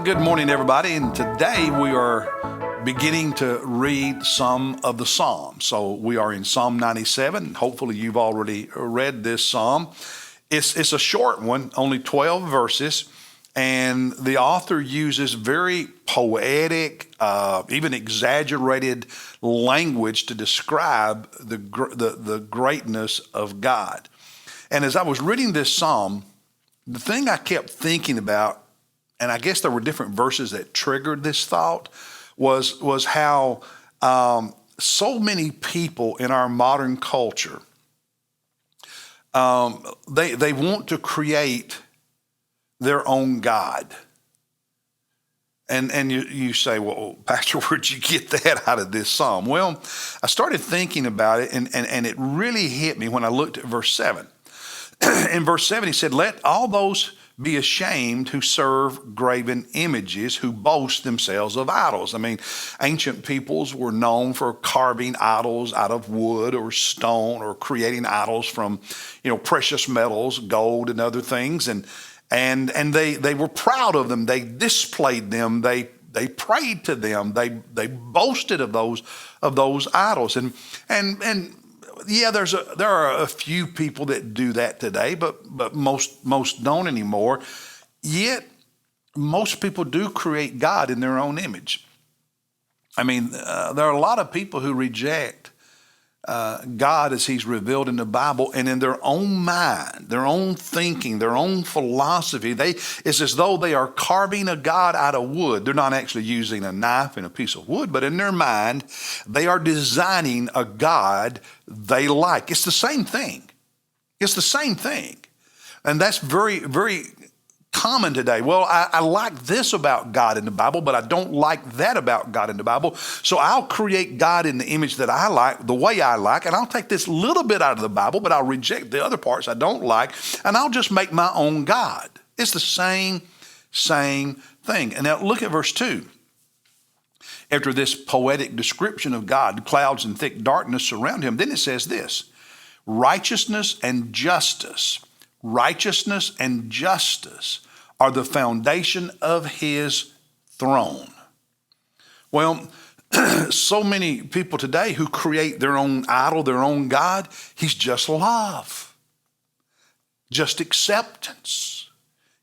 Good morning, everybody. And today we are beginning to read some of the Psalms. So we are in Psalm 97. Hopefully you've already read this Psalm. It's a short one, only 12 verses. And the author uses very poetic, even exaggerated language to describe the greatness of God. And as I was reading this Psalm, the thing I kept thinking about, and I guess there were different verses that triggered this thought, was how so many people in our modern culture, they want to create their own God. And you say, well, Pastor, where'd you get that out of this Psalm? Well, I started thinking about it, and it really hit me when I looked at verse 7. In verse 7, he said, "Let all those be ashamed who serve graven images, who boast themselves of idols." I mean, ancient peoples were known for carving idols out of wood or stone, or creating idols from, precious metals, gold and other things. And they were proud of them. They displayed them. They prayed to them. They boasted of those idols. And yeah, there are a few people that do that today, but most don't anymore. Yet most people do create God in their own image. I mean, there are a lot of people who reject God as he's revealed in the Bible, and in their own mind, their own thinking, their own philosophy, it's as though they are carving a God out of wood. They're not actually using a knife and a piece of wood, but in their mind, they are designing a God they like. It's the same thing. It's the same thing. And that's very, very common today. Well, I like this about God in the Bible, but I don't like that about God in the Bible. So I'll create God in the image that I like, the way I like, and I'll take this little bit out of the Bible, but I'll reject the other parts I don't like, and I'll just make my own God. It's the same thing. And now look at verse 2. After this poetic description of God, clouds and thick darkness surround him, then it says this: righteousness and justice are the foundation of his throne. Well, so many people today who create their own idol, their own God, he's just love, just acceptance.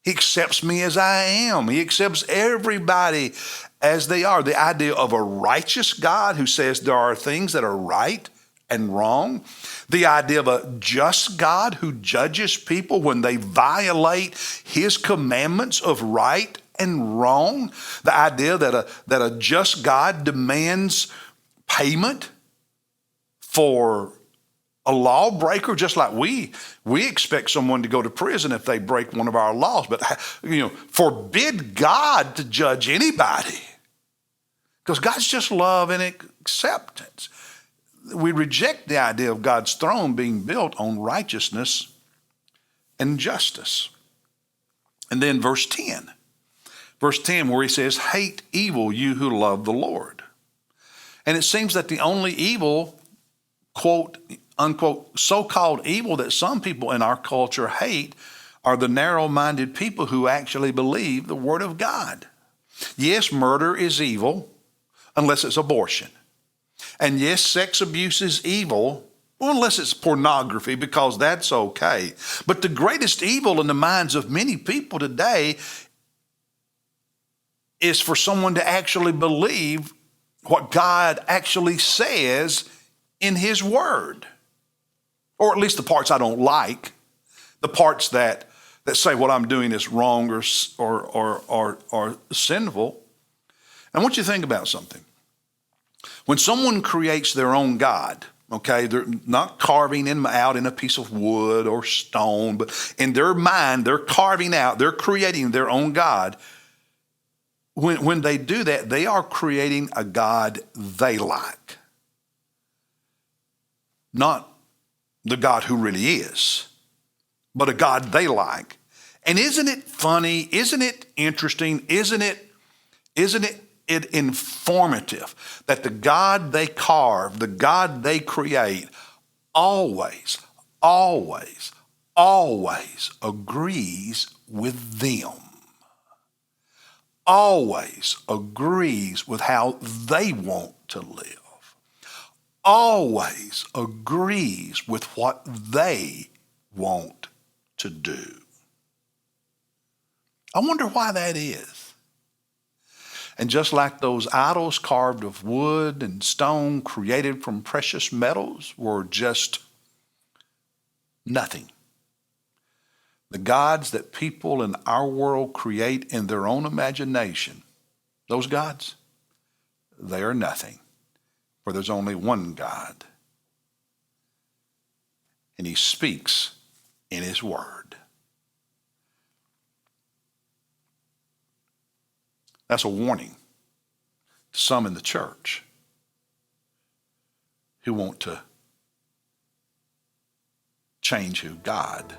He accepts me as I am. He accepts everybody as they are. The idea of a righteous God who says there are things that are right and wrong. The idea of a just God who judges people when they violate his commandments of right and wrong. The idea that a just God demands payment for a lawbreaker, just like we expect someone to go to prison if they break one of our laws. But, forbid God to judge anybody, because God's just love and acceptance. We reject the idea of God's throne being built on righteousness and justice. And then verse 10 where he says, "Hate evil, you who love the Lord." And it seems that the only evil, quote, unquote, so-called evil that some people in our culture hate are the narrow-minded people who actually believe the word of God. Yes, murder is evil unless it's abortion. And yes, sex abuse is evil, unless it's pornography, because that's okay. But the greatest evil in the minds of many people today is for someone to actually believe what God actually says in his word. Or at least the parts I don't like, the parts that say what I'm doing is wrong or sinful. I want you to think about something. When someone creates their own God, okay, they're not carving him out in a piece of wood or stone, but in their mind, they're carving out, they're creating their own God. When they do that, they are creating a God they like, not the God who really is, but a God they like. And isn't it funny? Isn't it interesting? Isn't it informative that the God they carve, the God they create, always agrees with them? always agrees with how they want to live, always agrees with what they want to do. I wonder why that is. And just like those idols carved of wood and stone created from precious metals were just nothing, the gods that people in our world create in their own imagination, those gods, they are nothing. For there's only one God. And he speaks in his word. That's a warning to some in the church who want to change who God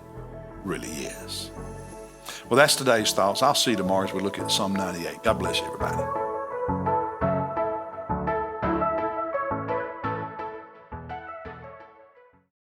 really is. Well, that's today's thoughts. I'll see you tomorrow as we look at Psalm 98. God bless you, everybody.